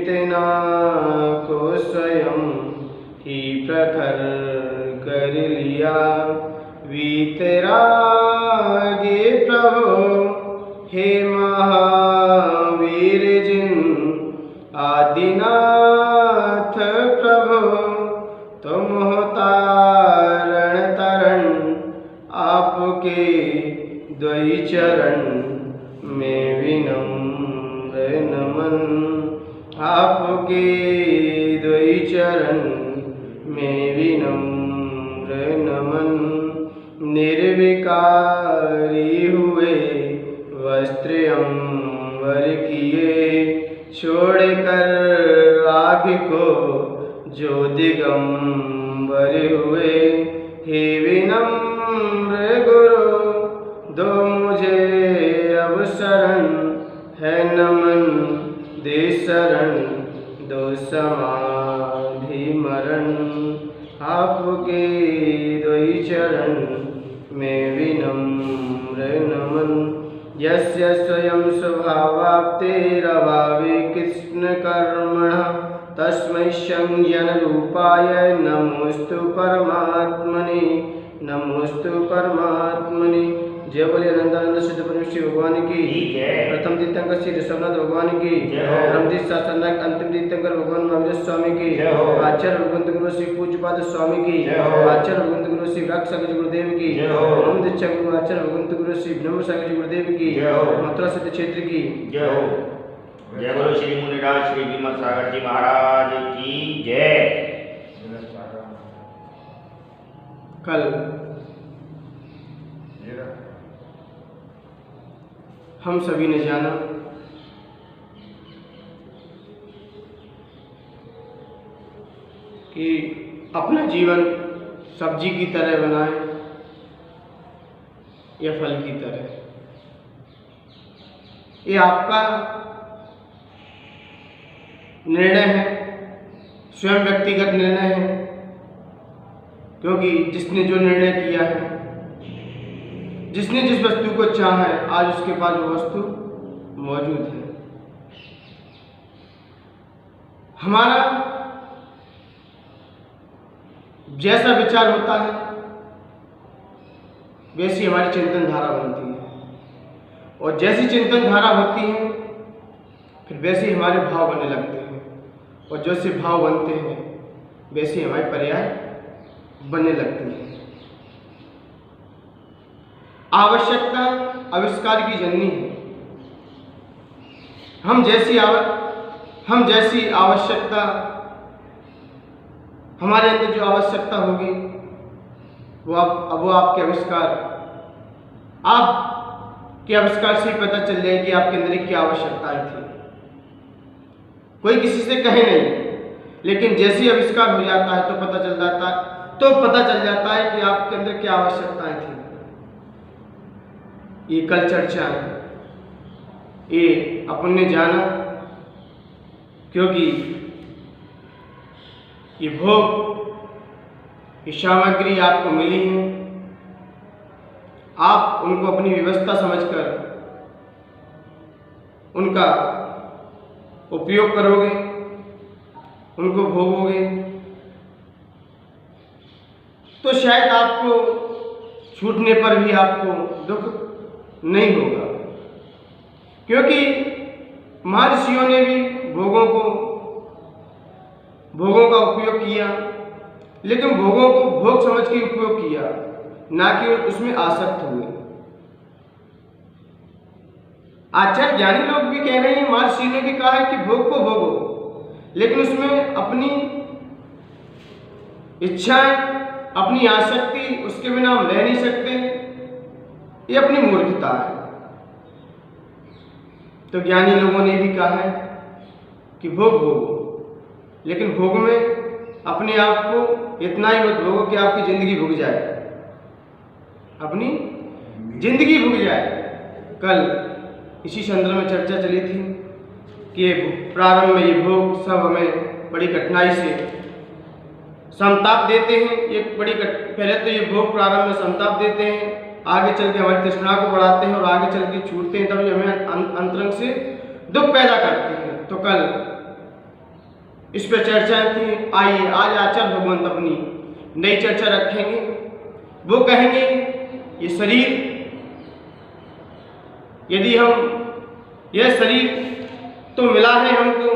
इतना को स्वयं ही प्रखर कर लिया। वीतरागी प्रभु हे महावीर जिन आदिनाथ प्रभु, तुम हो तारण तरण आपके द्वै चरण में विनम्र नमन। आपके द्वै चरण में विनम्र नमन। निर्विकारी हुए वस्त्र अंबर किए, छोड़कर राग को जो दिगंबर हुए। हे विनम्र गुरु दो मुझे अब शरण, है नमन दे शरण दो समाधि मरण। आपके द्वै चरण में विनम्र नमन। यस्य स्वयं स्वभावाप्तेरभावे कृष्ण कर्मणः, तस्मै संज्ञन रूपाय नमोस्तु परमात्मने। नमोस्तु परमात्मने। जय बोले अनंतानंद सिद्ध परमेश्वर भगवान की। प्रथम तीर्थंकर श्री ऋषभनाथ भगवान की। ब्रह्मदीप शासनक अंतिम तीर्थंकर भगवान महावीर स्वामी की। आचार्य भगवंत गुरु श्री पूज्यपाद स्वामी की। आचार्य भगवंत गुरु श्री व्यास सागर गुरुदेव की। ओम दीक्षा गुरु आचार्य भगवंत गुरु श्री ब्रह्म सागर गुरुदेव की। मथुरा सिद्ध क्षेत्र की जय हो। जय बोलो श्री मुनिराज श्री विमल सागर जी महाराज की जय। कल हम सभी ने जाना कि अपना जीवन सब्जी की तरह बनाएं या फल की तरह। ये आपका निर्णय है, स्वयं व्यक्तिगत निर्णय है, क्योंकि जिसने जो निर्णय किया है, जिसने जिस वस्तु को चाहा है, आज उसके पास वो वस्तु मौजूद है। हमारा जैसा विचार होता है वैसी हमारी चिंतन धारा बनती है, और जैसी चिंतन धारा होती है फिर वैसे हमारे भाव बनने लगते हैं, और जैसे भाव बनते हैं वैसे हमारे पर्याय बनने लगती है। आवश्यकता आविष्कार की जननी है। हम जैसी आवश्यकता, हमारे अंदर जो आवश्यकता होगी वो आपके आविष्कार, आपके आविष्कार से पता चल जाएगी आपके अंदर क्या आवश्यकताएं थी। कोई किसी से कहे नहीं, लेकिन जैसे आविष्कार हो जाता है तो पता चल जाता है कि आपके अंदर क्या आवश्यकताएं थी। ये कल चर्चा है, ये अपन ने जाना, क्योंकि ये भोग, ये सामग्री आपको मिली है, आप उनको अपनी व्यवस्था समझकर उनका उपयोग करोगे, उनको भोगोगे, तो शायद आपको छूटने पर भी आपको दुख नहीं होगा, क्योंकि महर्षियों ने भी भोगों का उपयोग किया, लेकिन भोगों को भोग समझ के उपयोग किया, ना कि उसमें आसक्त हुए। आचार्य ज्ञानी लोग भी कह रहे हैं, महर्षि ने भी कहा है कि भोग को भोगो, लेकिन उसमें अपनी इच्छाएं, अपनी आसक्ति, उसके बिना हम रह नहीं सकते, ये अपनी मूर्खता है। तो ज्ञानी लोगों ने भी कहा है कि भोग भोगो, लेकिन भोग में अपने आप को इतना ही मत भोगो कि आपकी जिंदगी भुग जाए, अपनी जिंदगी भुग जाए। कल इसी संदर्भ में चर्चा चली थी कि प्रारंभ में ये भोग सब हमें बड़ी कठिनाई से संताप देते हैं। पहले तो ये भोग प्रारंभ में संताप देते हैं, आगे चल के हमारी तृष्णा को बढ़ाते हैं, और आगे चल के छूटते हैं, तभी हमें अंतरंग से दुख पैदा करते हैं। तो कल इस पर चर्चाएं थी। आइए आज आचार्य भगवंत अपनी नई चर्चा रखेंगे। वो कहेंगे ये शरीर, यदि हम यह शरीर तो मिला है हमको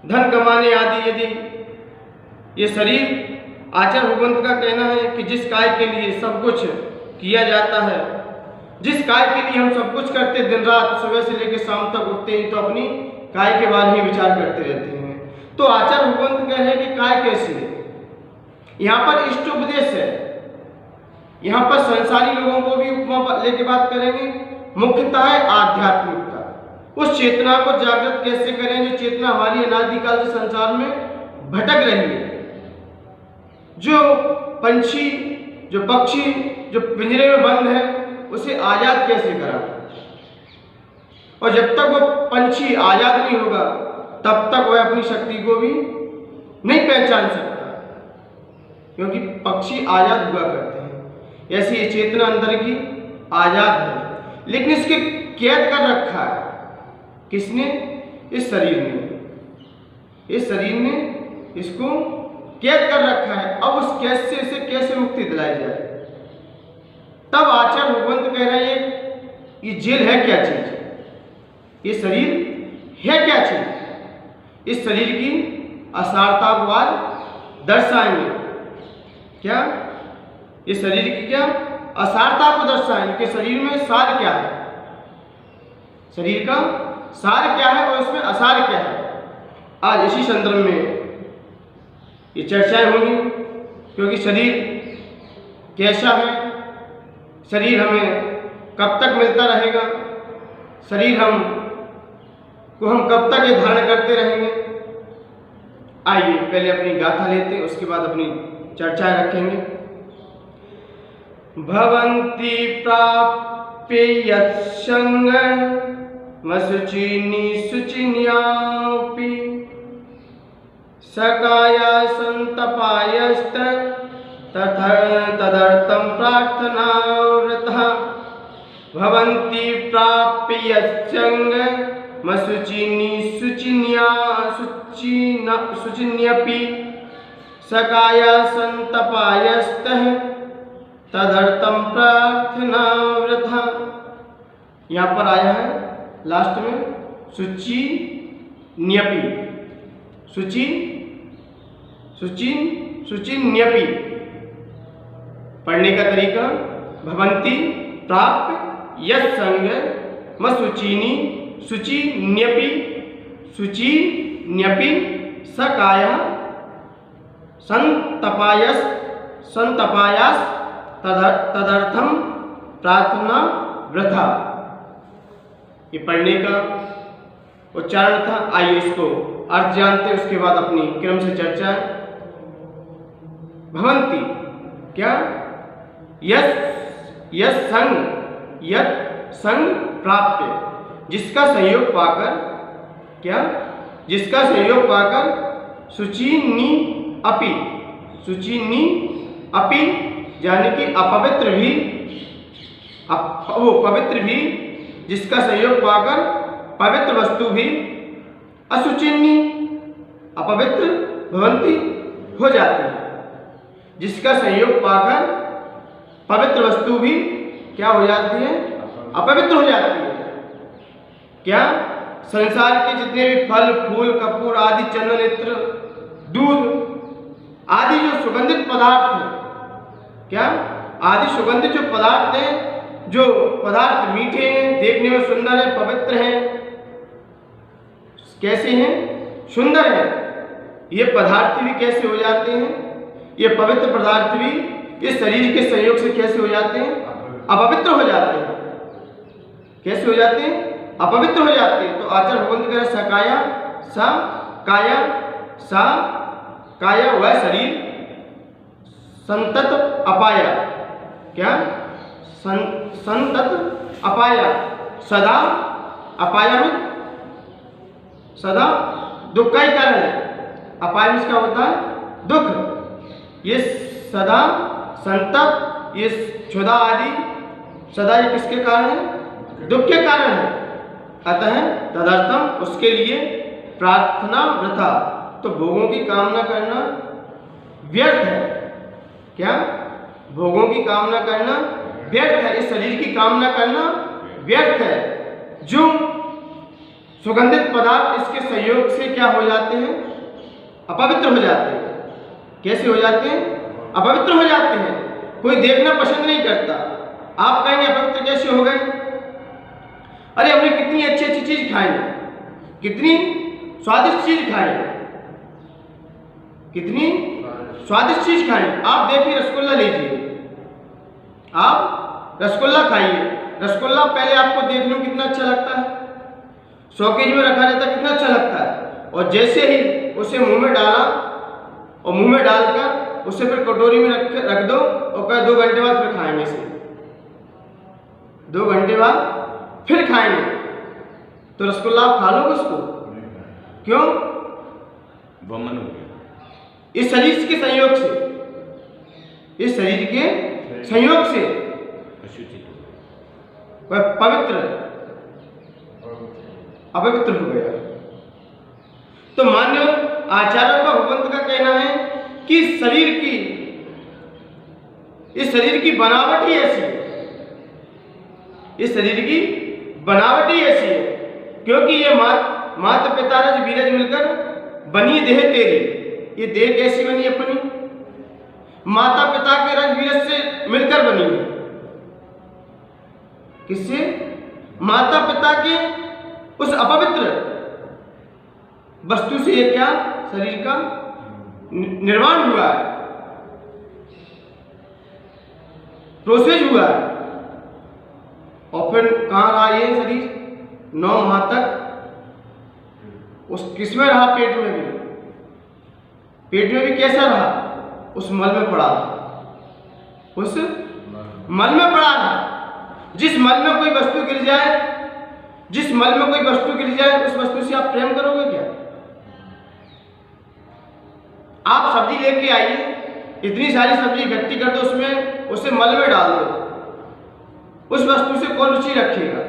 धन कमाने आदि, यदि ये शरीर, आचार्य भगवंत का कहना है कि जिस काय के लिए सब कुछ किया जाता है, जिस काय के लिए हम सब कुछ करते, दिन रात सुबह से लेकर शाम तक उठते हैं तो अपनी काय के बारे में विचार करते रहते हैं। तो आचार्य भगवंत कह रहे हैं कि काय कैसी है। यहाँ पर इष्टोपदेश है, यहाँ पर संसारी लोगों को भी उपमा लेके बात करेंगे। मुख्यतः है आध्यात्मिकता, उस चेतना को जागृत कैसे करें जो चेतना हमारी अनादिकाल से संसार में भटक रही है। जो पंछी, जो पक्षी जो पिंजरे में बंद है, उसे आजाद कैसे करा। और जब तक वो पंछी आजाद नहीं होगा तब तक वह अपनी शक्ति को भी नहीं पहचान सकता, क्योंकि पक्षी आजाद हुआ करते हैं। ऐसी ये चेतना अंदर की आजाद है, लेकिन इसके कैद कर रखा है किसने? इस शरीर ने। इस शरीर ने इसको कैद कर रखा है। अब उस कैद से इसे कैसे मुक्ति दिलाई जाए? तब आचार्य भगवंत कह रहे हैं ये जेल है क्या चीज, ये शरीर है क्या चीज। इस शरीर की असारता को आज दर्शाएंगे। क्या? इस शरीर की क्या असारता को दर्शाएंगे कि शरीर में सार क्या है, शरीर का सार क्या है और इसमें असार क्या है। आज इसी संदर्भ में ये चर्चाएं होंगी, क्योंकि शरीर कैसा है, शरीर हमें कब तक मिलता रहेगा, शरीर हम कब तक ये धारण करते रहेंगे। आइए पहले अपनी गाथा लेते हैं, उसके बाद अपनी चर्चाएं रखेंगे। भवन्ति प्राप्य यत्संग मशुचिनी शुचिन्यापि सकाय संतपायस्त तदर्थं प्रार्थनाव्रतः। भवन्ति प्राप्य यत्संग मशुचिनी शुचिन्यपि सकाय संतपायस्तः तदर्थं प्रार्थनाव्रतः। यहाँ पर आया है लास्ट में शुचिन्यपि, शुचिन्यपि। पढ़ने का तरीका भवन्ति प्राप्य यत्संग मशुचिनी शुचिन्यपि सकाय संतपायास तदर्थम प्रार्थना व्रथा। ये पढ़ने का उच्चारण था। आइए इसको अर्थ जानते हैं, उसके बाद अपनी क्रम से चर्चा। भवन्ति क्या? यत् संग प्राप्य, जिसका सहयोग पाकर, क्या? जिसका सहयोग पाकर शुचिनी अपि यानी कि अपवित्र भी, वो पवित्र भी, जिसका सहयोग पाकर पवित्र वस्तु भी अशुचिनी अपवित्र भवन्ति हो जाती है। जिसका सहयोग पाकर पवित्र वस्तु भी क्या हो जाती है? अपवित्र हो जाती है। क्या? संसार के जितने भी फल फूल कपूर आदि चंदन इत्र दूध आदि जो सुगंधित पदार्थ हैं, क्या? आदि सुगंधित जो पदार्थ हैं, जो पदार्थ मीठे हैं, देखने में सुंदर है, पवित्र हैं, कैसे हैं? सुंदर हैं। ये पदार्थ भी कैसे हो जाते हैं? ये पवित्र पदार्थ भी इस शरीर के संयोग से कैसे हो जाते हैं? अपवित्र हो जाते हैं। कैसे हो जाते हैं? अपवित्र हो जाते हैं। तो आचार्य भगवंत कह रहे सकाया सा काया सा काया वह शरीर संतत अपाया, क्या? संतत अपाया, सदा अपायामित, सदा दुख का ही कारण है। अपाय में क्या होता है? दुख। ये सदा संतत, ये क्षुधा आदि सदा ये किसके कारण है? दुख के कारण है। अतः तदर्थम उसके लिए प्रार्थना वृथा। तो भोगों की कामना करना व्यर्थ है। क्या? भोगों की कामना करना व्यर्थ है। इस शरीर की कामना करना व्यर्थ है। जो सुगंधित पदार्थ इसके संयोग से क्या हो जाते हैं? अपवित्र हो जाते हैं। कैसे हो जाते हैं? अपवित्र हो जाते हैं। कोई देखना पसंद नहीं करता। आप कहेंगे अपवित्र कैसे हो गए? अरे हमने कितनी अच्छी अच्छी चीज खाई, कितनी स्वादिष्ट चीज खाई, कितनी स्वादिष्ट चीज खाई। आप देखिए, रसगुल्ला लीजिए, आप रसगुल्ला खाइए। रसगुल्ला पहले आपको देखने में कितना अच्छा लगता है, शौकेज में रखा रहता है, कितना अच्छा लगता है। और जैसे ही उसे मुंह में डाला और मुंह में डालकर उसे फिर कटोरी में रख दो और कह 2 घंटे बाद फिर खाएंगे इसे, 2 घंटे बाद फिर खाएंगे, तो रसगुल्ला आप खा लोगे उसको? क्यों? वमन हो गया। इस शरीर के संयोग से, इस शरीर के संयोग से वह पवित्र अपवित्र हो गया। तो मान्य आचार्यों का भगवंत का कहना है कि इस शरीर की बनावट ही ऐसी है, इस शरीर की बनावट ही ऐसी है, क्योंकि ये माता पिता रज बीरज मिलकर बनी देह तेरी। ये देह कैसी बनी अपनी? माता पिता के रज बीरज से मिलकर बनी है। किससे? माता पिता के उस अपवित्र वस्तु से ये क्या शरीर का निर्माण हुआ है, प्रोसेस हुआ है। और फिर कहाँ रहा ये शरीर? 9 माह तक उस किसमें रहा? पेट में भी। पेट में भी कैसा रहा? उस मल में पड़ा रहा, उस मल में पड़ा रहा। जिस मल में कोई वस्तु गिर जाए, जिस मल में कोई वस्तु गिर जाए, उस वस्तु से आप प्रेम करोगे क्या? आप सब्जी लेके आइए, इतनी सारी सब्जी इकट्ठी कर दो, उसमें उसे मल में डाल दो, उस वस्तु से कौन रुचि रखेगा?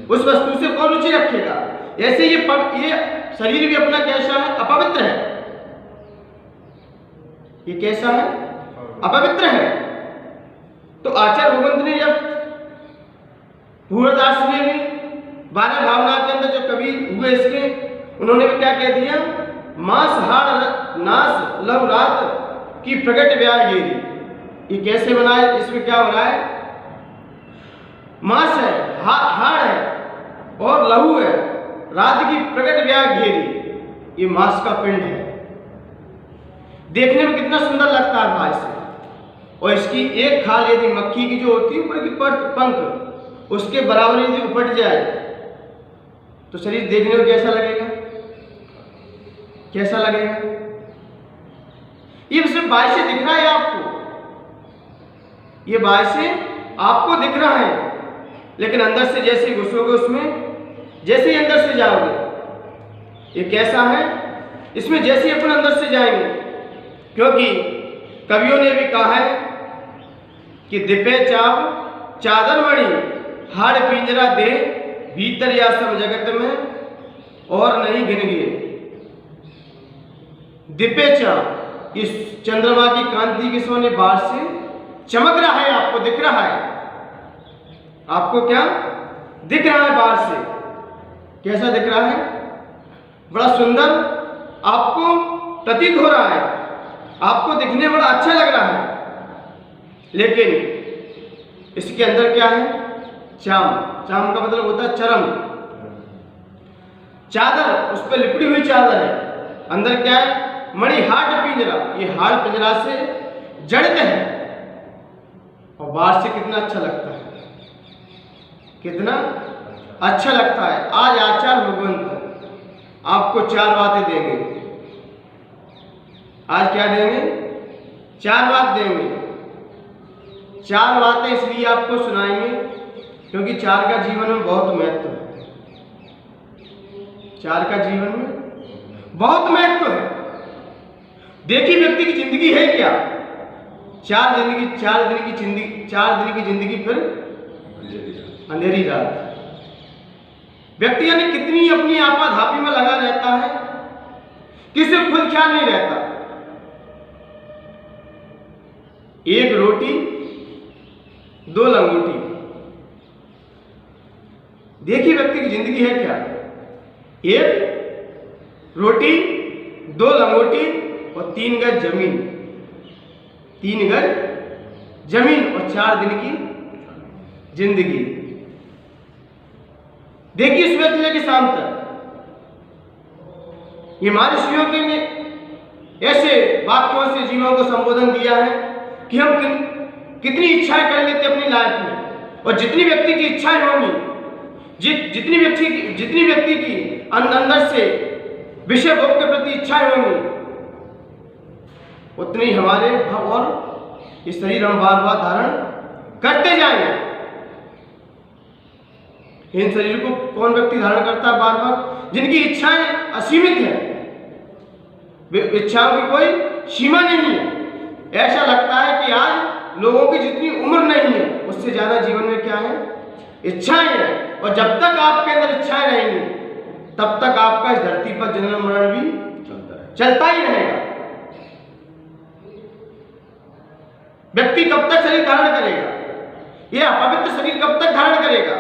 उस वस्तु से कौन रुचि रखेगा? ऐसे ये शरीर भी अपना कैसा है? अपवित्र है। ये कैसा है? अपवित्र है। तो आचार्य भगवंत ने जब भूरदास ने भी 12 भावना के अंदर जो कवि हुए इसके, उन्होंने भी क्या कह दिया? मांस हाड़ नास लव रात की प्रकट व्याह गेरी। ये कैसे बना है? इसमें क्या हो रहा है? मांस है, हाड़ है और लहू है, रात की प्रकट व्याह घेरी। ये मांस का पिंड है, देखने में कितना सुंदर लगता है भाई से। और इसकी एक खाल यदि मक्खी की जो होती है ऊपर की पंख, उसके बराबर यदि उपट जाए तो शरीर देखने में कैसा लगेगा? कैसा लगेगा? ये सिर्फ बाहर से दिख रहा है आपको, ये बाहर से आपको दिख रहा है, लेकिन अंदर से जैसे ही घुसोगे उसमें, जैसे ही अंदर से जाओगे, ये कैसा है? इसमें जैसे ही अपन अंदर से जाएंगे, क्योंकि कवियों ने भी कहा है कि दिपे चाव चादर मणि हाड़ पिंजरा दे भीतर या सब जगत में और नहीं गिन गिए। दिपे चाव, इस चंद्रमा की कांति के सोने बाहर से चमक रहा है, आपको दिख रहा है। आपको क्या दिख रहा है? बाहर से कैसा दिख रहा है? बड़ा सुंदर आपको प्रतीत हो रहा है, आपको दिखने बड़ा अच्छा लग रहा है, लेकिन इसके अंदर क्या है? चाम। चाम का मतलब होता है चरम, चादर, उस पर लिपटी हुई चादर है। अंदर क्या है? मणि हाड़ पिंजरा, ये हाड़ पिंजरा से जड़ित है। और बाहर से कितना अच्छा लगता है, कितना अच्छा लगता है। आज आचार्य भगवंत आपको 4 बातें देंगे। आज क्या देंगे? 4 बात देंगे। 4 बातें इसलिए आपको सुनाएंगे क्योंकि 4 का जीवन में बहुत महत्व है। 4 का जीवन में बहुत महत्व है। देखिए व्यक्ति की जिंदगी है क्या? 4 दिन की जिंदगी फिर अंधेरी रात। व्यक्ति यानी कितनी अपनी आपाधापी में लगा रहता है कि उसे खुद ख्याल नहीं रहता। एक रोटी दो लंगोटी, देखिए व्यक्ति की जिंदगी है क्या। एक रोटी दो लंगोटी और 3 गज जमीन, 3 गज जमीन और 4 दिन की जिंदगी। देखिए सुबह से लेकर शाम तक ये महर्षियों के ने ऐसे वाक्यों से जीवों को संबोधन दिया है कि हम कितनी इच्छाएं कर लेते अपनी लाइफ में, और जितनी व्यक्ति की इच्छाएं होंगी, जितनी व्यक्ति की अंदर से विषय भोग के प्रति इच्छाएं होंगी, उतनी हमारे भाव और इस शरीर हम बार बार धारण करते जाएंगे। इन शरीर को कौन व्यक्ति धारण करता है बार बार? जिनकी इच्छाएं असीमित है, इच्छाओं की कोई सीमा नहीं है। ऐसा लगता है कि आज लोगों की जितनी उम्र नहीं है उससे ज्यादा जीवन में क्या है? इच्छाएं हैं। और जब तक आपके अंदर इच्छाएं रहेंगी तब तक आपका इस धरती पर जन्म मरण भी चलता ही रहेगा। व्यक्ति कब तक शरीर धारण करेगा? यह अपवित्र शरीर कब तक धारण करेगा?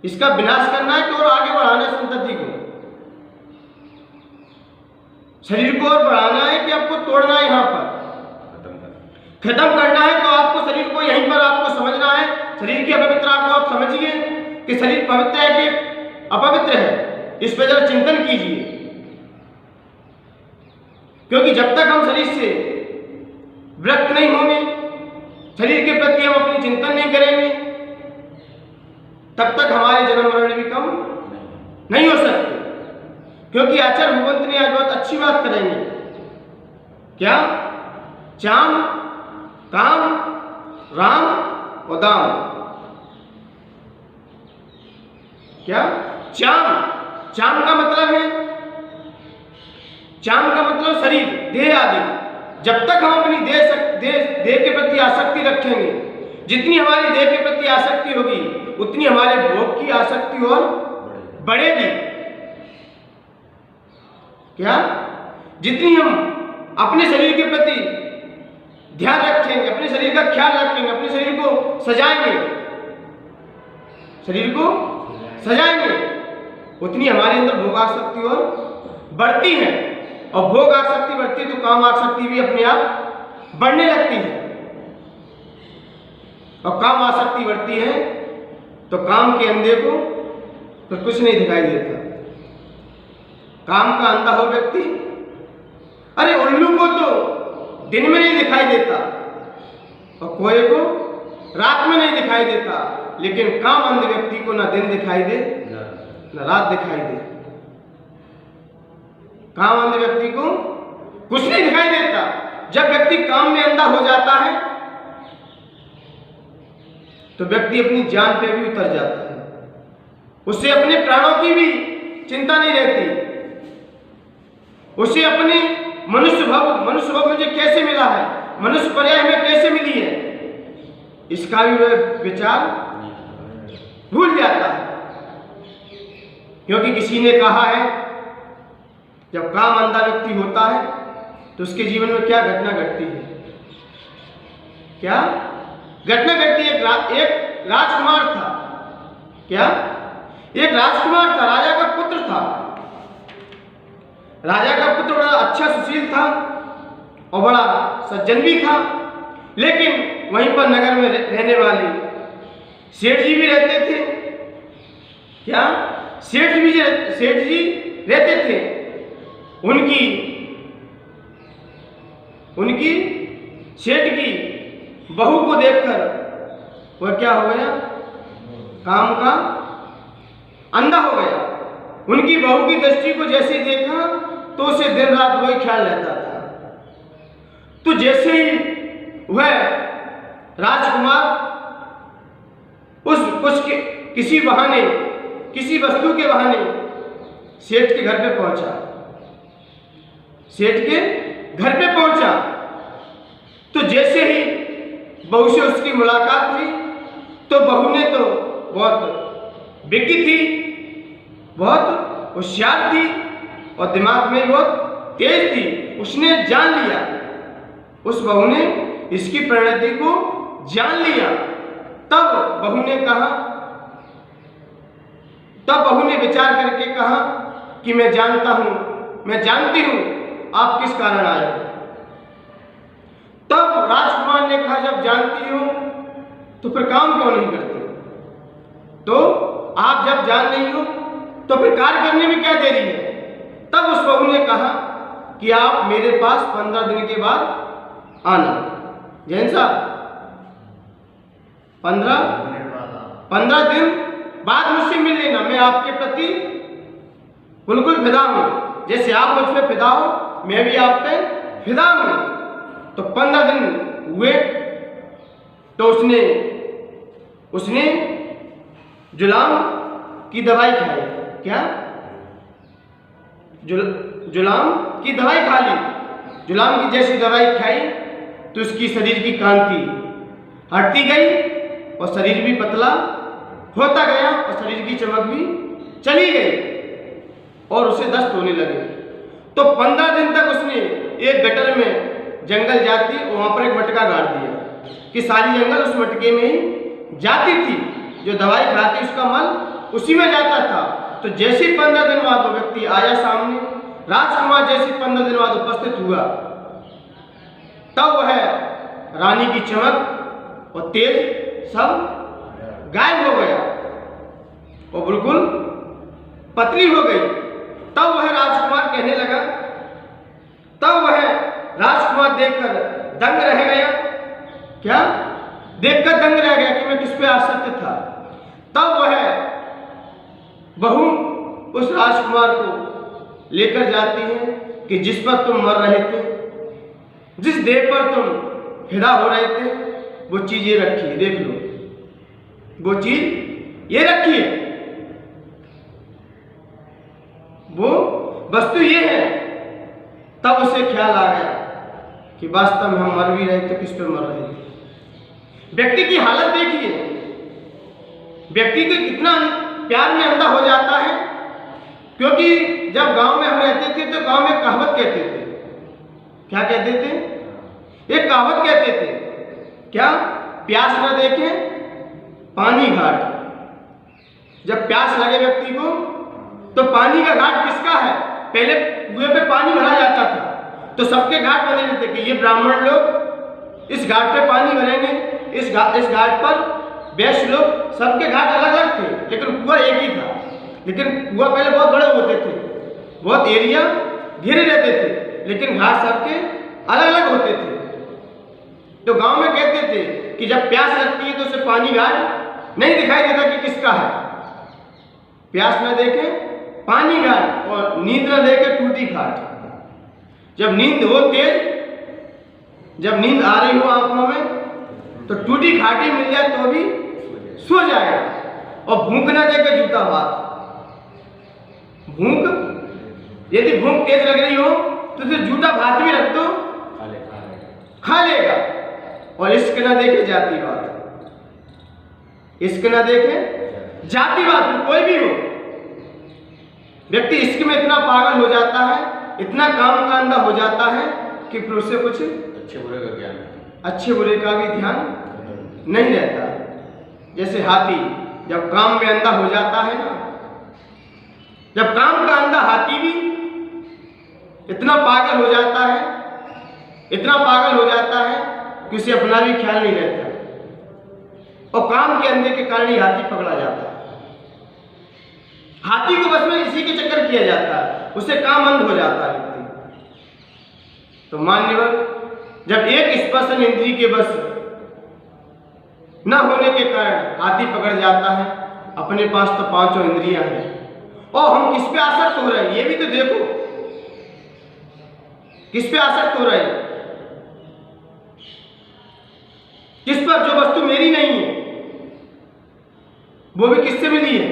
इसका विनाश करना है कि और आगे बढ़ाना है संतति को? शरीर को और बढ़ाना है कि आपको तोड़ना है? यहां पर खत्म करना है तो आपको शरीर को यहीं पर आपको समझना है। शरीर की अपवित्रता को आप समझिए कि शरीर पवित्र है कि अपवित्र है, इस पर जरा चिंतन कीजिए। क्योंकि जब तक हम शरीर से विरक्त नहीं होंगे, शरीर के प्रति हम अपनी चिंतन नहीं करेंगे, तब तक हमारे जन्म मरण भी कम नहीं हो सकते। क्योंकि आचार्य भगवंत ने आज बहुत अच्छी बात करेंगे। क्या? चाम काम राम और दाम। क्या? चाम का मतलब है, चाम का मतलब शरीर, देह आदि। जब तक हम अपनी देह के प्रति आसक्ति रखेंगे, जितनी हमारी देह के प्रति आसक्ति होगी उतनी हमारे भोग की आसक्ति और बढ़ेगी। क्या? जितनी हम अपने शरीर के प्रति ध्यान रखेंगे, अपने शरीर का ख्याल रखेंगे, अपने शरीर को सजाएंगे, उतनी हमारे अंदर भोग आसक्ति और बढ़ती है। और भोग आसक्ति बढ़ती है तो काम आसक्ति भी अपने आप बढ़ने लगती है। और काम आसक्ति बढ़ती है तो काम के अंधे को तो कुछ नहीं दिखाई देता। काम का अंधा हो व्यक्ति, अरे उल्लू को तो दिन में नहीं दिखाई देता और कोए को रात में नहीं दिखाई देता, लेकिन काम अंध व्यक्ति को ना दिन दिखाई दे ना रात दिखाई दे। काम अंध व्यक्ति को कुछ नहीं दिखाई देता। जब व्यक्ति काम में अंधा हो जाता है तो व्यक्ति अपनी जान पे भी उतर जाता है, उससे अपने प्राणों की भी चिंता नहीं रहती। उसे अपने मनुष्य भाव मुझे कैसे मिला है, मनुष्य पर्याय में कैसे मिली है, इसका भी वह विचार भूल जाता है। क्योंकि किसी ने कहा है जब काम अंधा व्यक्ति होता है तो उसके जीवन में क्या घटना घटती है? क्या घटना घटती है? एक राजकुमार था। क्या? एक राजकुमार था, राजा का पुत्र था। राजा का पुत्र बड़ा अच्छा सुशील था और बड़ा सज्जन भी था। लेकिन वहीं पर नगर में रहने वाले सेठ जी भी रहते थे। क्या? सेठ जी रहते थे। उनकी सेठ की बहू को देखकर वह क्या हो गया? काम का अंधा हो गया। उनकी बहू की दृष्टि को जैसे देखा तो उसे दिन रात वही ख्याल रहता था। तो जैसे ही वह राजकुमार किसी वस्तु के बहाने सेठ के घर पे पहुंचा। सेठ के घर पे पहुंचा तो जैसे ही बहू से उसकी मुलाकात हुई तो बहू ने तो बहुत बिकी थी, बहुत होशियार थी और दिमाग में बहुत तेज थी। उसने जान लिया, उस बहू ने इसकी परिणति को जान लिया। तब बहू ने कहा, तब बहू ने विचार करके कहा कि मैं जानता हूं, मैं जानती हूं आप किस कारण आए हो। तब राजकुमार ने कहा, जब जानती हो तो फिर काम क्यों नहीं करते? तो आप जब जान नहीं हो तो फिर कार्य करने में क्या देरी है? तब उस बहू ने कहा कि आप मेरे पास 15 दिन के बाद आना। जैन साहब, 15 दिन बाद मुझसे मिल लेना। मैं आपके प्रति बिल्कुल फिदा हूं। जैसे आप मुझ पे फिदा हो, मैं भी आप पे फिदा हूं। तो 15 दिन हुए तो उसने जुलाम की दवाई खाई। क्या? जुलाम की दवाई खा ली। जुलाम की जैसी दवाई खाई तो उसकी शरीर की कांति हटती गई और शरीर भी पतला होता गया और शरीर की चमक भी चली गई और उसे दस्त होने लगे। तो 15 दिन तक उसने एक गटर में जंगल जाती और वहां पर एक मटका गाड़ दिया कि सारी जंगल उस मटके में ही जाती थी। जो दवाई खाती उसका मल उसी में जाता था। तो जैसे 15 दिन बाद वो व्यक्ति आया सामने, राजकुमार जैसे 15 दिन बाद उपस्थित हुआ, तब वह रानी की चमक और तेज सब गायब हो गया और बिल्कुल पतली हो गई। तब वह राजकुमार कहने लगा, तब वह राजकुमार देखकर दंग रह गया। क्या? देखकर दंग रह गया कि मैं किस पे आसक्त था। तब वह बहू उस राजकुमार को लेकर जाती है कि जिस पर तुम मर रहे थे, जिस देह पर तुम फिदा हो रहे थे, वो चीज ये रखी है, देख लो, वो चीज ये रखी है, वो वस्तु ये है। तब उसे ख्याल आ गया कि वास्तव में हम मर भी रहे थे, किस पे मर रहे थे। व्यक्ति की हालत देखिए, व्यक्ति को कितना प्यार में अंधा हो जाता है। क्योंकि जब गांव में हम रहते थे तो गांव में कहावत कहते थे। क्या कहते थे? एक कहावत कहते थे, क्या? प्यास न देखे पानी घाट। जब प्यास लगे व्यक्ति को तो पानी का घाट किसका है? पहले कुएं पे पानी भरा जाता था तो सबके घाट बने रहते कि ये ब्राह्मण लोग इस घाट पे पानी भरेंगे, इस घाट पर वैश्य लोग, सबके घाट अलग अलग थे लेकिन कुआं एक ही था। लेकिन कुआं पहले बहुत बड़े होते थे, बहुत एरिया घेरे रहते थे, लेकिन घाट सबके अलग अलग होते थे। तो गांव में कहते थे कि जब प्यास लगती है तो उसे पानी घाट नहीं दिखाई देता कि किसका है। प्यास न देखे पानी घाट और नींद न देखे टूटी घाट। जब नींद हो तेज, जब नींद आ रही हो आंखों में तो टूटी घाटी मिल जाए तो भी सो जाए। और भूख न देके जूता भात। भूख, यदि भूख तेज लग रही हो तो उसे जूता भात भी रख दो, खा लेगा। और इश्क न देखे जाति बात, इश्क न देखे जाति बात। कोई भी हो व्यक्ति इश्क में इतना पागल हो जाता है, इतना काम का अंधा हो जाता है कि फिर उससे कुछ अच्छे बुरे का भी ध्यान नहीं रहता। जैसे हाथी जब काम में अंधा हो जाता है ना, जब काम का अंधा हाथी भी इतना पागल हो जाता है, इतना पागल हो जाता है कि उसे अपना भी ख्याल नहीं रहता और काम के अंधे के कारण ही हाथी पकड़ा जाता है। हाथी को बस में इसी के चक्कर किया जाता है, उससे काम अंध हो जाता है व्यक्ति। तो मान्यवर, जब एक स्पर्शन इंद्रिय के बस न होने के कारण हाथी पकड़ जाता है, अपने पास तो पांचों इंद्रियां हैं और हम किस पे आसक्त हो रहे हैं ये भी तो देखो। किस पे आसक्त हो रहे हैं? किस पर? जो वस्तु मेरी नहीं है वो भी किससे मिली है?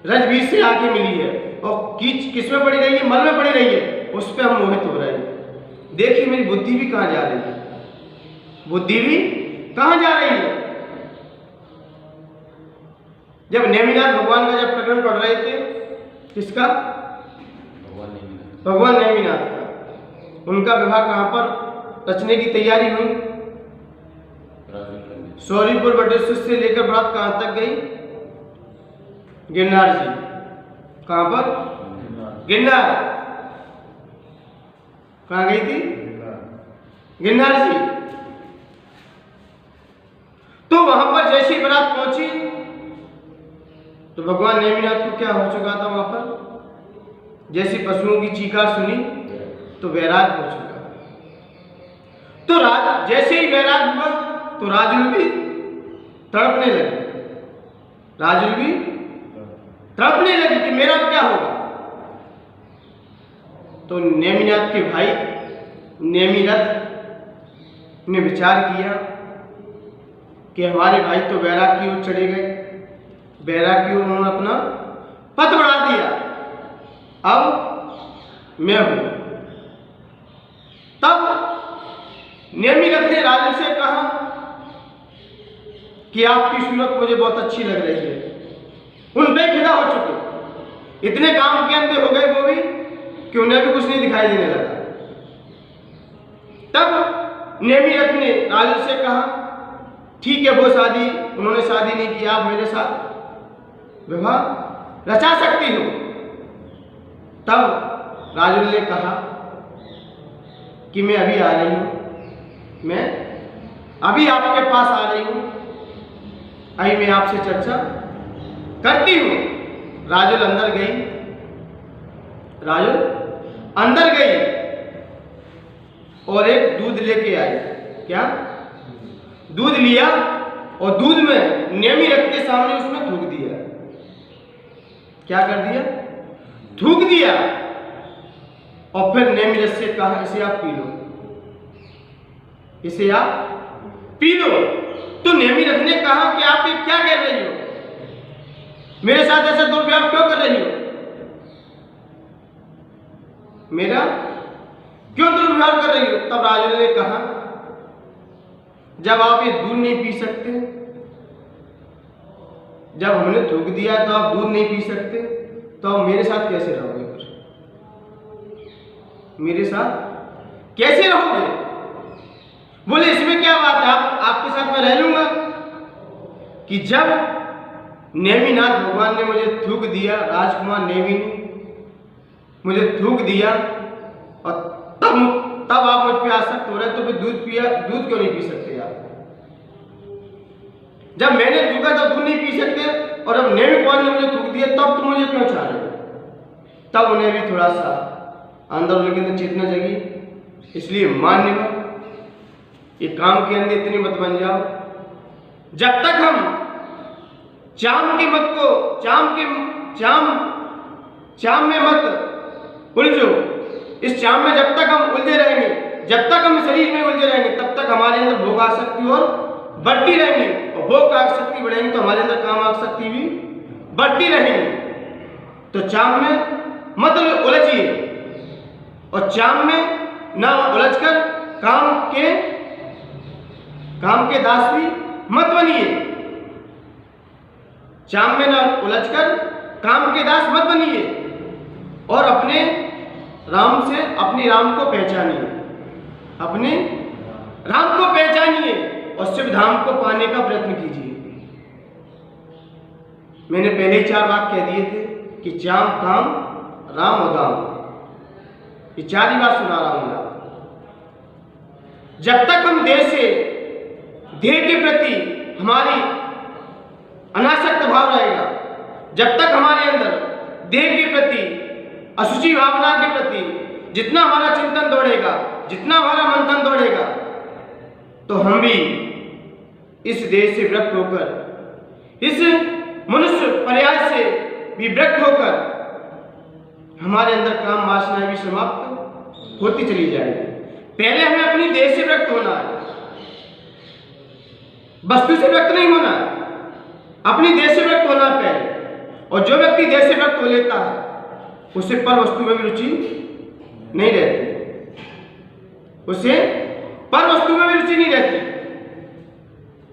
रजबीज से आके मिली है और किस में पड़ी रही है? मन में पड़ी रही है, उस पर हम मोहित हो रहे हैं। देखिए मेरी बुद्धि भी कहाँ जा रही है, बुद्धि भी कहाँ जा रही है। जब नेमिनाथ भगवान का जब प्रकरण पढ़ रहे थे, किसका? भगवान नेमिनाथ का। उनका विवाह कहाँ पर रचने की तैयारी हुई? सौरीपुर बटेश्वर से लेकर बारात कहाँ तक गई? गिरनार जी। कहाँ पर? गिरनार। कहाँ गई थी? गिरनार जी। तो वहां पर जैसी बारात पहुंची तो भगवान नेमिनाथ को क्या हो चुका था? वहां पर जैसी पशुओं की चीखार सुनी तो वैराग हो चुका। तो जैसे ही वैराग हुआ तो राजुल भी तड़पने लगे। राजुल भी तड़पने लगे कि मेरा क्या होगा। तो नेमिनाथ के भाई नेमिरथ ने विचार किया कि हमारे भाई तो वैराग की ओर चले गए, वैराग की ओर उन्होंने अपना पथ बढ़ा दिया, अब मैं हूं। तब नेमिरथ ने राजू से कहा कि आपकी सूरत मुझे बहुत अच्छी लग रही है। उन पे फिदा हो चुके, इतने काम के अंदर हो गए वो भी कि उन्हें भी कुछ नहीं दिखाई देने लगा। तब नेमिरथ ने राजू से कहा ठीक है, वो शादी उन्होंने शादी नहीं किया, आप मेरे साथ विवाह रचा सकती हो। तब राजुल ने कहा कि मैं अभी आ रही हूं, मैं अभी आपके पास आ रही हूं, अभी मैं आपसे चर्चा करती हूं। राजुल अंदर गई, राजुल अंदर गई और एक दूध लेके आई। क्या? दूध लिया और दूध में नेमिरथ के सामने उसमें थूक दिया। क्या कर दिया? थूक दिया। और फिर नेमिरथ से कहा इसे आप पी लो, इसे आप पी लो। तो नेमिरथ ने कहा कि आप ये क्या कह रही हो, मेरे साथ ऐसा दुर्व्यवहार क्यों कर रही हो, मेरा क्यों दुर्व्यवहार कर रही हो? तब राजुल ने कहा जब आप ये दूध नहीं पी सकते, जब हमने थूक दिया तो आप दूध नहीं पी सकते, तो आप मेरे साथ कैसे रहोगे? मेरे साथ कैसे रहोगे? बोले इसमें क्या बात है, आपके साथ मैं रह लूंगा। कि जब नेमिनाथ भगवान ने मुझे थूक दिया, राजकुमार नेमि ने मुझे थूक दिया और तब आप मुझ पे आसक्त हो रहे, तो फिर दूध क्यों नहीं पी सकते आप? जब मैंने थूका तो दूध नहीं पी सकते, और अब नेमि भगवान ने मुझे थूक दिया तब तो मुझे क्यों चाह रहे हो? तब उन्हें भी थोड़ा सा अंदर उनके अंदर चेतना जगी। इसलिए मान्य मत, ये काम के अंदर इतनी मत बन जाओ। जब तक हम चाम में मत उलझो, इस चाम में जब तक हम उलझे रहेंगे, जब तक हम शरीर में उलझे रहेंगे, तब तक हमारे अंदर भोग आसक्ति और बढ़ती रहेंगी, और भोग आसक्ति बढ़ेंगी तो हमारे अंदर काम आसक्ति भी बढ़ती रहेंगी। तो चाम में मत उलझिए, और चाम में ना उलझकर काम के दास भी मत बनिए। चाम में ना उलझकर काम के दास मत बनिए, और अपने राम को पहचानिए, अपने राम को पहचानिए और शिव धाम को पाने का प्रयत्न कीजिए। मैंने पहले ही 4 बात कह दिए थे कि चाम, काम, राम और दाम, ये 4 ही बात सुना रहा हूं। जब तक हम देह के प्रति हमारी अनासक्त भाव रहेगा, जब तक हमारे अंदर देह के प्रति अशुचि भावना के प्रति जितना हमारा चिंतन दौड़ेगा, जितना हमारा मंथन दौड़ेगा, तो हम भी इस देह से विरक्त होकर, इस मनुष्य पर्याय से भी विरक्त होकर हमारे अंदर काम वासनाएं भी समाप्त होती चली जाएगी। पहले हमें अपनी देह से विरक्त होना है, वस्तु से विरक्त नहीं होना है, अपनी देह से विरक्त होना पहले। और जो व्यक्ति देह से विरक्त हो लेता है उसे पर वस्तु में भी रुचि नहीं रहती, उसे पर वस्तु में भी रुचि नहीं रहती।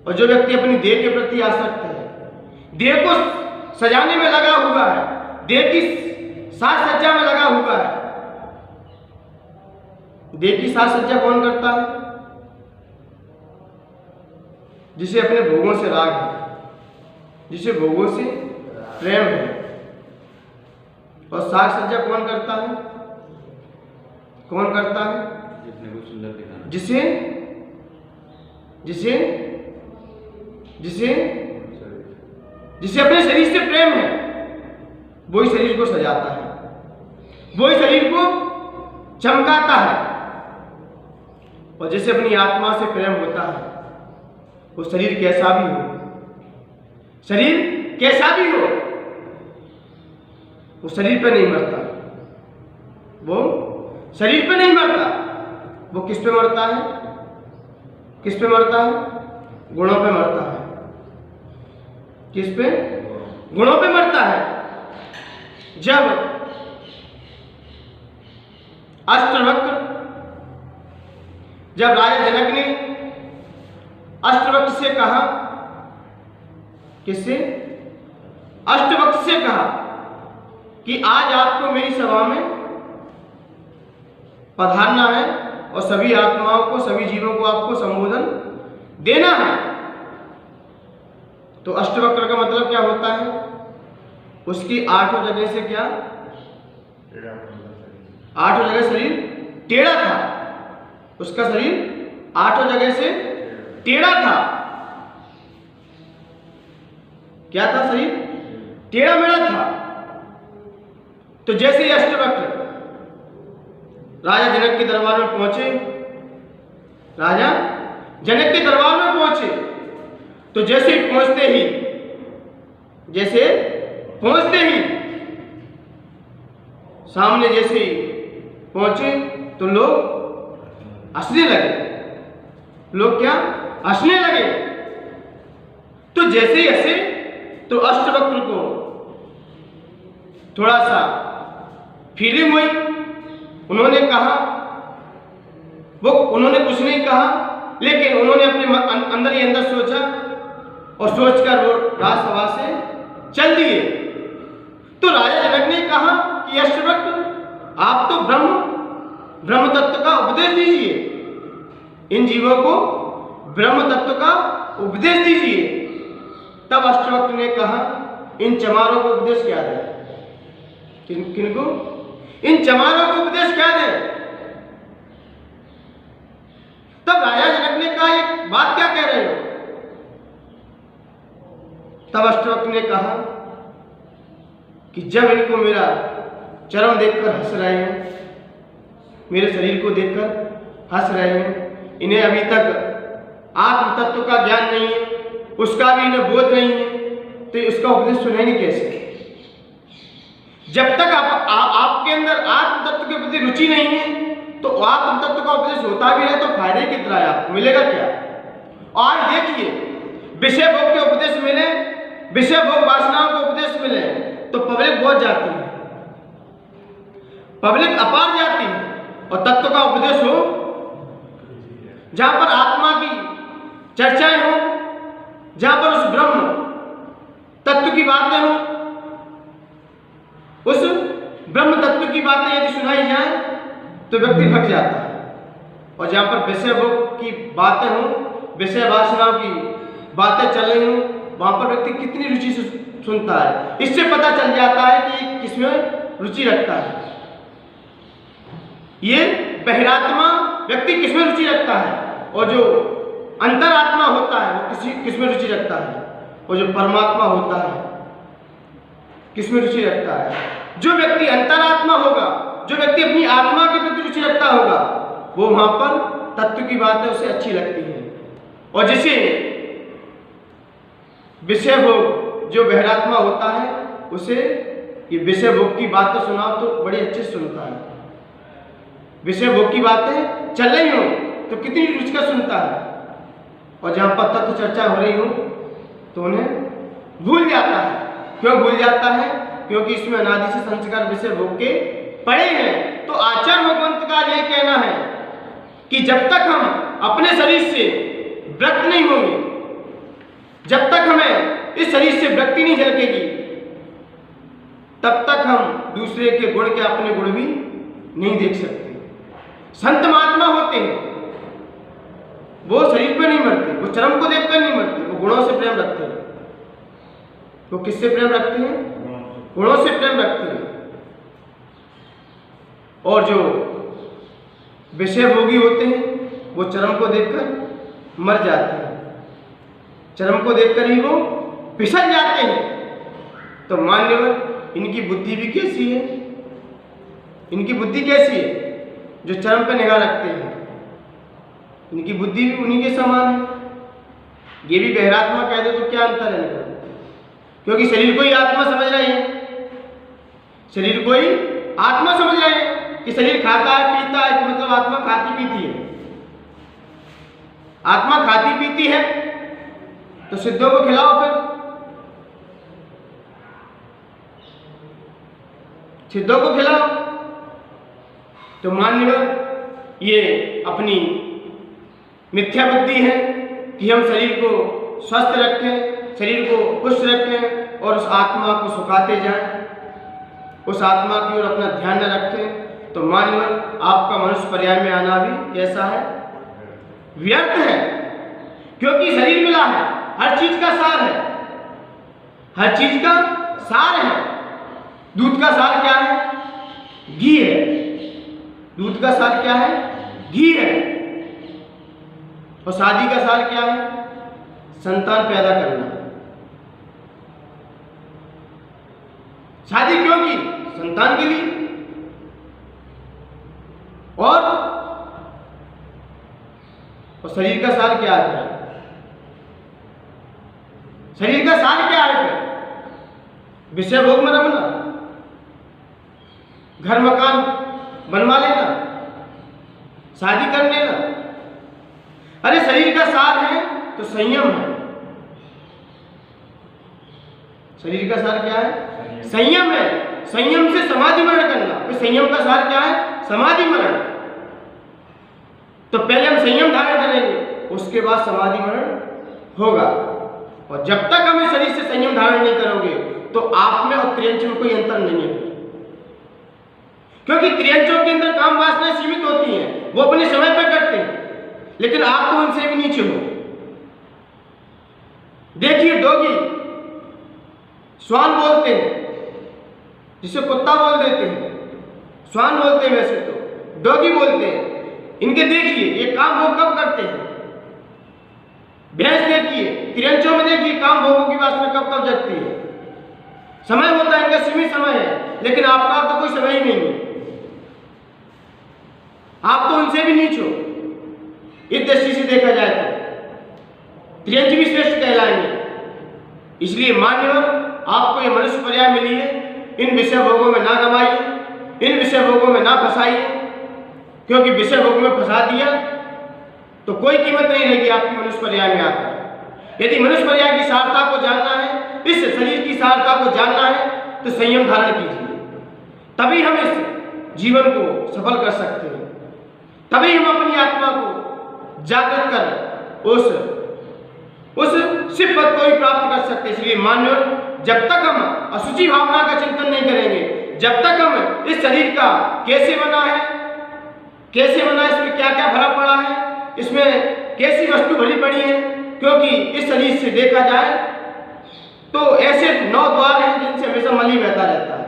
और जो व्यक्ति अपनी देह के प्रति आसक्त है, देह को सजाने में लगा हुआ है, देह की साज सज्जा में लगा हुआ है। देह की साज सज्जा कौन करता है? जिसे अपने भोगों से राग है, जिसे भोगों से प्रेम है। और साज सज्जा कौन करता है? कौन करता है? जिसे जिसे जिसे जिसे अपने शरीर से प्रेम है, वही शरीर को सजाता है, वही शरीर को चमकाता है। और जैसे अपनी आत्मा से प्रेम होता है, वो शरीर कैसा भी हो, शरीर कैसा भी हो, वो शरीर पे नहीं मरता, वो शरीर पे नहीं मरता। वो किस पे मरता है? किस पे मरता है? गुणों पे मरता है। किस पे? गुणों पे मरता है। जब अष्टवक्र, जब राजा जनक ने अष्टवक्र से कहा, किससे? अष्टवक्र से कहा कि आज आपको मेरी सभा में पधारना है और सभी आत्माओं को, सभी जीवों को आपको संबोधन देना है। तो अष्टवक्र का मतलब क्या होता है? उसकी 8 जगह से क्या? 8 जगह शरीर टेढ़ा था। उसका शरीर 8 जगह से टेढ़ा था। क्या था? शरीर टेढ़ा मेढ़ा था। तो जैसे ही अष्टवक्र राजा जनक के दरबार में पहुंचे, राजा जनक के दरबार में पहुंचे, तो जैसे ही पहुंचते ही सामने जैसे ही पहुंचे तो लोग हंसने लगे। लोग क्या? हंसने लगे। तो जैसे ही हंसे तो अष्टवक्र को थोड़ा सा फीलिंग हुई। उन्होंने कहा, उन्होंने कुछ नहीं कहा, लेकिन उन्होंने अपने अंदर ही अंदर सोचा और सोचकर वो राजसभा से चल दिए। तो राजा जनक ने कहा कि अष्टवक्र, आप तो ब्रह्म तत्व का उपदेश दीजिए, इन जीवों को ब्रह्म तत्व का उपदेश दीजिए। तब अष्टवक्र ने कहा, इन चमारों को उपदेश क्या दें? किनको? इन चमारों को उपदेश क्या दें? तब राजा जनक ने कहा, ये बात क्या कह रहे हो? तब अष्टवक्र ने कहा कि जब इनको मेरा चरण देखकर हंस रहे हैं, मेरे शरीर को देखकर हंस रहे हैं, इन्हें अभी तक आत्म तत्व का ज्ञान नहीं है, उसका भी इन्हें बोध नहीं है, तो उसका उपदेश सुनेंगे कैसे? जब तक आपके अंदर आत्म तत्व के प्रति रुचि नहीं है, तो आत्म तत्व का उपदेश होता भी है तो फायदे कितना है, आपको मिलेगा क्या? और देखिए, विषय भोग के उपदेश मिले, विषय भोग वासनाओं के उपदेश मिले तो पब्लिक बहुत जाती है, पब्लिक अपार जाती है। और तत्व का उपदेश हो, जहां पर आत्मा की चर्चाएं हो, जहां पर उस ब्रह्म तत्व की बातें हो, उस ब्रह्म तत्व की बातें यदि सुनाई जाए तो व्यक्ति भग जाता है। और जहां पर विषय भोग की बातें हो, विषय वासनाओं की बातें चल रही हो, वहां पर व्यक्ति कितनी रुचि से सुनता है। इससे पता चल जाता है कि किसमें रुचि रखता है। ये बहिरात्मा व्यक्ति किसमें रुचि रखता है, और जो अंतरात्मा होता है वो किसमें रुचि रखता है, और जो परमात्मा होता है किसमें रुचि रखता है। जो व्यक्ति अंतरात्मा होगा, जो व्यक्ति अपनी आत्मा के प्रति रुचि रखता होगा, वो वहां पर तत्व की बातें उसे अच्छी लगती हैं। और जिसे विषय भोग, जो बहिरात्मा होता है, उसे ये विषय भोग की बातें सुनाओ तो बड़ी अच्छे से सुनता है। विषय भोग की बातें चल रही हो तो कितनी रुचि का सुनता है, और जहां पर तत्व चर्चा हो रही हो तो उन्हें भूल जाता है। क्यों भूल जाता है? क्योंकि इसमें अनादि से संस्कार विषय भोग के पड़े हैं। तो आचार्य भगवंत का यह कहना है कि जब तक हम अपने शरीर से विरक्त नहीं होंगे, जब तक हमें इस शरीर से विरक्ति नहीं झलकेगी, तब तक हम दूसरे के गुण के अपने गुण भी नहीं देख सकते। संत महात्मा होते हैं, वो शरीर पे नहीं मरते, वो चरम को देखकर नहीं मरते, वो गुणों से प्रेम रखते हैं। वो किससे प्रेम रखते हैं? गुणों से प्रेम रखते हैं। और जो विषय भोगी होते हैं वो चरम को देखकर मर जाते हैं, चरम को देखकर ही वो फिसल जाते हैं। तो मान्यवर इनकी बुद्धि भी कैसी है? इनकी बुद्धि कैसी है? जो चरम पे निगाह रखते हैं, इनकी बुद्धि भी उन्हीं के समान है। ये भी बहिरात्मा कह दे तो क्या अंतर है इनका? क्योंकि शरीर को ही आत्मा समझ रहे हैं, शरीर को ही आत्मा समझ रहे हैं कि शरीर खाता है पीता है, तो मतलब आत्मा खाती पीती है। आत्मा खाती पीती है तो सिद्धों को खिलाओ, फिर सिद्धों को खिलाओ। तो मान्यवर ये अपनी मिथ्या बुद्धि है कि हम शरीर को स्वस्थ रखें, शरीर को पुष्ट रखें और उस आत्मा को सुखाते जाएं, उस आत्मा की ओर अपना ध्यान न रखें। तो मान्यवर आपका मनुष्य पर्याय में आना भी कैसा है? व्यर्थ है। क्योंकि शरीर मिला है, हर चीज का सार है, हर चीज का सार है। दूध का सार क्या है? घी है। दूध का सार क्या है? घी है। और शादी का सार क्या है? संतान पैदा करना। शादी क्यों की? संतान के लिए। और शरीर का सार क्या है? शरीर का सार क्या है? विषय भोग में रमना, घर मकान बनवा लेना, शादी कर लेना। अरे शरीर का सार है तो संयम है। शरीर का सार क्या है? संयम है। संयम से समाधि मरण करना। तो संयम का सार क्या है? समाधि मरण। तो पहले हम संयम धारण करेंगे, उसके बाद समाधि मरण होगा। और जब तक हमें शरीर से संयम धारण नहीं करोगे तो आप में और त्रियंच में कोई अंतर नहीं है। क्योंकि त्रियंचों के अंदर काम वासनाएं सीमित होती हैं, वो अपने समय पर करते हैं, लेकिन आप तो उनसे भी नीचे हो। देखिए डॉगी श्वान बोलते हैं, जिसे कुत्ता बोल देते हैं, श्वान बोलते हैं, वैसे तो डॉगी बोलते हैं। इनके देखिए ये काम वो कब करते हैं। भैंस देखिए, त्रियंचों में देखिए काम भोगों की वासना कब कब जगती है। समय होता है इनका, सीमित समय है, लेकिन आपका तो कोई समय ही नहीं है। आप तो उनसे भी नीच हो। इस दृष्टि से देखा जाए तो त्रियंच भी श्रेष्ठ कहलाएंगे। इसलिए मान्यवर आपको ये मनुष्य पर्याय मिली है, इन विषय भोगों में ना गमाइए, इन विषय भोगों में ना फंसाइए। क्योंकि विषय भोग में फंसा दिया तो कोई कीमत नहीं रहेगी आपकी मनुष्य पर्याय में आकर। यदि मनुष्य पर्याय की सारता को जानना है, इस शरीर की सारता को जानना है, तो संयम धारण कीजिए। तभी हम इस जीवन को सफल कर सकते हैं। तभी हम अपनी आत्मा को जागृत कर उस शिव पद को भी प्राप्त कर सकते हैं। इसलिए मान्यवर जब तक हम अशुचि भावना का चिंतन नहीं करेंगे, जब तक हम इस शरीर का कैसे बना है, इसमें क्या क्या भरा पड़ा है, इसमें कैसी वस्तु भरी पड़ी है। क्योंकि इस शरीर से देखा जाए तो ऐसे 9 द्वार हैं जिनसे हमेशा मल बहता रहता है।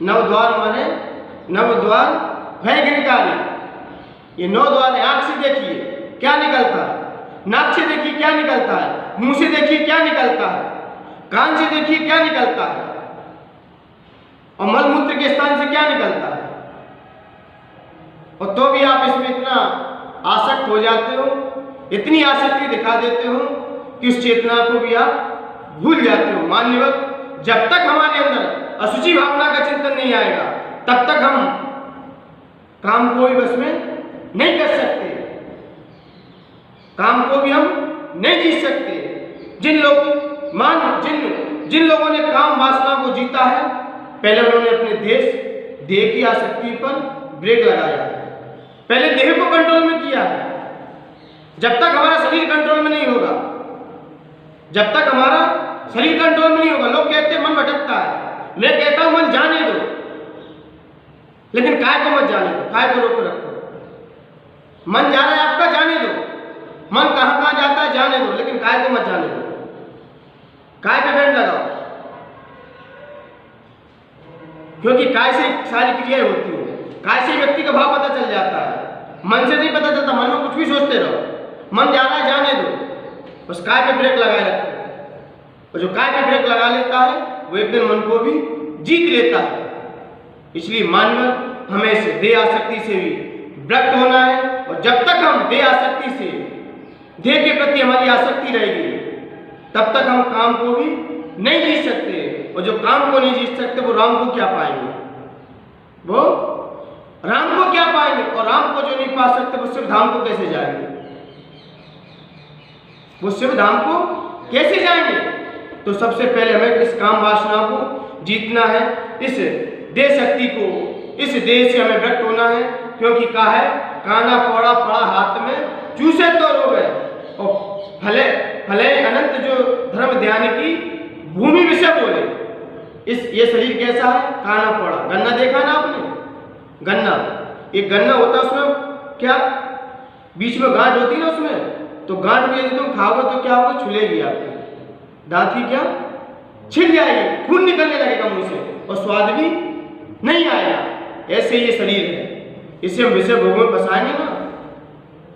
9 द्वार माने नव द्वार भयगृहकारी। ये 9 द्वार है। आंख से देखिए क्या निकलता है, नाक से देखिए क्या निकलता है, मुंह से देखिए क्या निकलता है, कान से देखिए क्या निकलता है, और मल मूत्र के स्थान से क्या निकलता है। और तो भी आप इसमें इतना आसक्त हो जाते हो, इतनी आसक्ति दिखा देते हो कि उस चेतना को भी आप भूल जाते हो। मान्यवर जब तक हमारे अंदर अशुचि भावना का चिंतन नहीं आएगा, तब तक हम काम को भी बस में नहीं कर सकते, काम को भी हम नहीं जीत सकते। जिन लोगों ने काम वासना को जीता है, पहले उन्होंने अपने देह की आसक्ति पर ब्रेक लगाया है, पहले देह को कंट्रोल में किया है। जब तक हमारा शरीर कंट्रोल में नहीं होगा, जब तक हमारा शरीर कंट्रोल में नहीं होगा, लोग कहते हैं मन भटकता है, मैं कहता हूं मन जाने दो, लेकिन काय को मत जाने दो, काय को रोक रखो। मन जा रहा है आपका, जाने दो। मन कहां कहां जाता है जाने दो, लेकिन काय को मत जाने दो। काय पे बैंड लगाओ, क्योंकि काय से सारी क्रियाएं होती हैं। काय से व्यक्ति का भाव पता चल जाता है, मन से नहीं पता चलता। मन में कुछ भी सोचते रहो, मन जा रहा है जाने दो, बस काय पे ब्रेक लगाए रखो। और जो काय पे ब्रेक लगा लेता है वो एक दिन मन को भी जीत लेता है। इसलिए मानव हमें इस देह आसक्ति से भी विरक्त होना है, और जब तक हम देह आसक्ति से, देह के प्रति हमारी आसक्ति रहेगी, तब तक हम काम को भी नहीं जीत सकते। और जो काम को नहीं जीत सकते वो राम को क्या पाएंगे, वो राम को क्या पाएंगे। और राम को जो नहीं पा सकते वो शिव धाम को कैसे जाएंगे, वो शिव धाम को कैसे जाएंगे। तो सबसे पहले हमें इस काम वासना को जीतना है, इस देह शक्ति को, इस देह से हमें विरक्त होना है। क्योंकि कहा है, काना पौड़ा पड़ा हाथ में, चूसे तो रोग है। और भले भले अनंत जो धर्म ध्यान की भूमि विषय बोले। ये शरीर कैसा है, काना पौड़ा। गन्ना देखा ना आपने, गन्ना, एक गन्ना होता है, उसमें क्या बीच में गांठ होती है ना, उसमें तो गांठ को यदि तुम खाओगे तो क्या होगा, छुलेगी आपकी दांत की, क्या छिल जाएगी, खून निकलने लगेगा मुंह से, और स्वाद भी नहीं आएगा। ऐसे ये शरीर है, इसे हम विषय भोग में फंसाएंगे ना,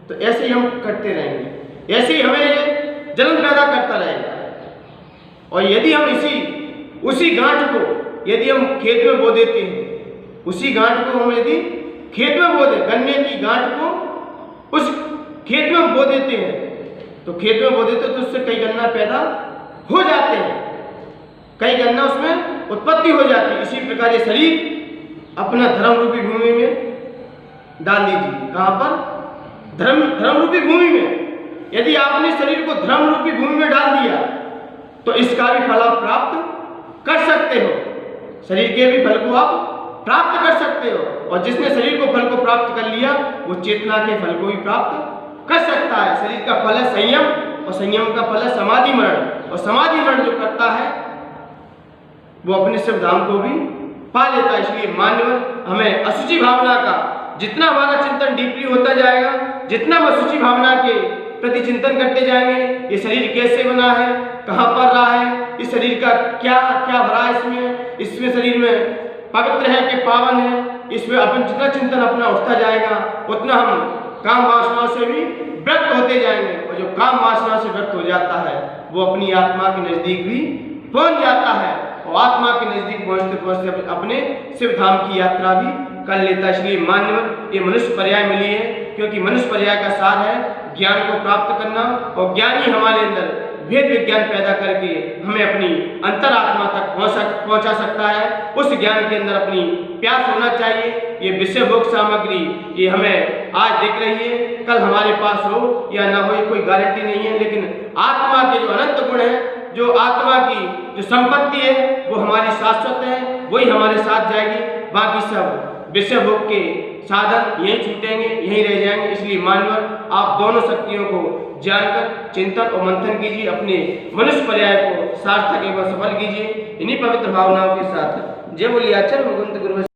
तो ऐसे ही हम करते रहेंगे, ऐसे ही हमें ये जलन पैदा करता रहेगा। और यदि हम उसी गांठ को यदि हम खेत में बो देते हैं, उसी गांठ को हम यदि खेत में बो दें, गन्ने की गांठ को उस खेत में बो देते हैं, तो खेत में बो देते हैं तो उससे कई गन्ना पैदा हो जाते हैं, कई गन्ना उसमें उत्पत्ति हो जाती है। इसी प्रकार ये शरीर अपना धर्म रूपी भूमि में डाल दीजिए। कहाँ पर, धर्म रूपी भूमि में। यदि आपने शरीर को धर्म रूपी भूमि में डाल दिया तो इसका भी फल आप प्राप्त कर सकते हो, शरीर के भी फल को आप प्राप्त कर सकते हो। और जिसने शरीर को फल को प्राप्त कर लिया वो चेतना के फल को भी प्राप्त कर सकता है। शरीर का फल है संयम, और संयम का फल है समाधि मरण। और समाधि मरण जो करता है वो अपने शिव धाम को भी पा लेता है। इसलिए मान्यवर हमें अशुचि भावना का जितना हमारा चिंतन डीपली होता जाएगा, जितना हम अशुचि भावना के प्रति चिंतन करते जाएंगे, ये शरीर कैसे बना है, कहाँ पर रहा है, इस शरीर का क्या क्या भरा है, इसमें शरीर में पवित्र है कि पावन है, इसमें अपन जितना चिंतन अपना उठता जाएगा उतना हम काम वासना से भी व्यक्त होते जाएंगे। और जो काम वासना से व्यक्त हो जाता है वो अपनी आत्मा के नजदीक भी पहुंच जाता है, और आत्मा के नजदीक पहुंचते पहुंचते अपने शिव धाम की यात्रा भी कर लेता है। इसलिए मान्यवर ये मनुष्य पर्याय मिली है, क्योंकि मनुष्य पर्याय का सार है ज्ञान को प्राप्त करना, और ज्ञान ही हमारे अंदर भेद विज्ञान पैदा करके हमें अपनी अंतरात्मा तक पहुंचा सकता है। उस ज्ञान के अंदर अपनी प्यास होना चाहिए। ये विषय भोग सामग्री ये हमें आज दिख रही है, कल हमारे पास हो या ना हो ये कोई गारंटी नहीं है, लेकिन आत्मा के जो अनंत गुण है, जो आत्मा की जो संपत्ति है वो हमारी शाश्वत है, वही हमारे साथ जाएगी। बाकी सब विषय भोग के साधन यहीं छूटेंगे, यहीं रह जाएंगे। इसलिए मानवर आप दोनों शक्तियों को जानकर चिंतन और मंथन कीजिए, अपने मनुष्य पर्याय को सार्थक एवं सफल कीजिए। इन्हीं पवित्र भावनाओं के साथ जय बोलिए आचार्य भगवंत गुरु